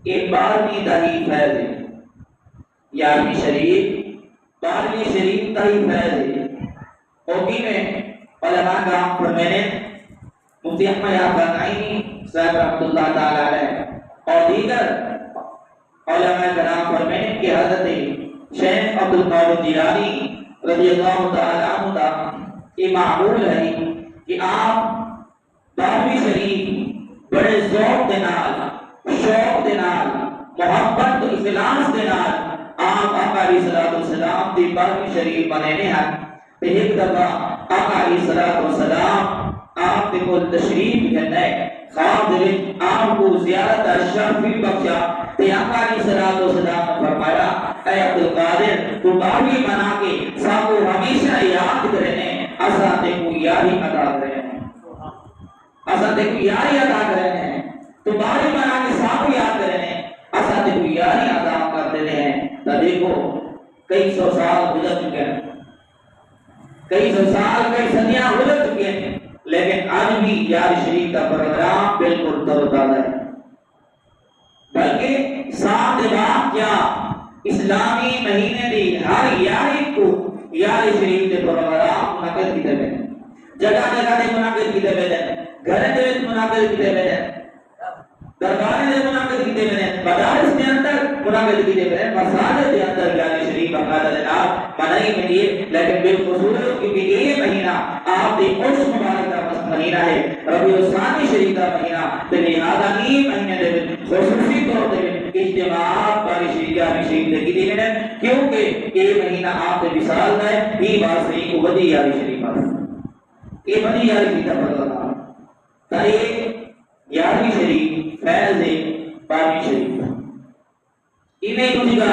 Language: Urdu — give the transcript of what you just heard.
یہ 12ویں دہی فیض ہے، 11ویں شریف 12ویں شریف کا ہی فیض ہے۔ اوکی میں علماء کرام فرمانے مفتی احمد یعقوب نعیمی صاحب رحمۃ اللہ تعالی علیہ اور دیگر علماء کرام فرمانے کہ حضرت شیخ عبد القادر جیلانی رضی اللہ تعالی عنہ کا یہ معمول ہے کہ آپ 12ویں شریف بڑے ذوق کے نال، شوق کے نال، محبت تو اخلاص کے نال آپ آقا علیہ الصلوۃ والسلام دی 12ویں شریف بنانے ہیں۔ تے ایک دفعہ آقا علیہ الصلوۃ والسلام آپ کے کول تشریف لے خواب دے وچ آپ کو زیارت دا شرف بھی بخشا تے آقا علیہ الصلوۃ والسلام نے فرمایا اے عبد القادر تو 12ویں بنا کے سب کو ہمیشہ یاد کرنے اساں تے کو یاری ادا کرنے اساں تے کو یاری ادا کرنے تو 12ویں بنا کے سب کو یاد کرنے اساں تے کو یاری ادا کر دینے ہیں۔ تو دیکھو کئی سو سال گزر چکے ہیں، کئی سو سال کئی صدیاں گزر چکے ہیں، لیکن آج بھی یار شریف کا پروگرام بالکل تر و تازہ ہے۔ بلکہ سات بعد کیا اسلامی مہینے دی ہر 11 کو یار شریف کے پروگرام منعقد کیتے ہوئے ہیں، جگہ جگہ دے منعقد کیتے ہوئے ہیں، گھر دے وچ منعقد کیتے ہوئے ہیں، دربار دے منعقد کیتے ہوئے ہیں، مدارس کے اندر منعقد کیتے ہوئے ہیں، مساجد کے اندر یار شریف باقاعدہ جناب منائی ہوئی ہے۔ لیکن بالخصوص کیونکہ یہ مہینہ آپ کے عرس مبارک کا مہینہ ہے، ربیع الثانی شریف کا مہینہ، تو لہذا یہ مہینے دے خصوصی طور پہ اجتماعات باری شریف دے کی دی ہیں، کیونکہ یہ مہینہ آپ کے وصال کا ہے۔ یہ بات صحیح کو ودی یاری شریف بات یہ ودی یاری شریف کا پتہ تھا یہ 11ویں شریف فیض ہے 12ویں شریف انہیں کچھ کا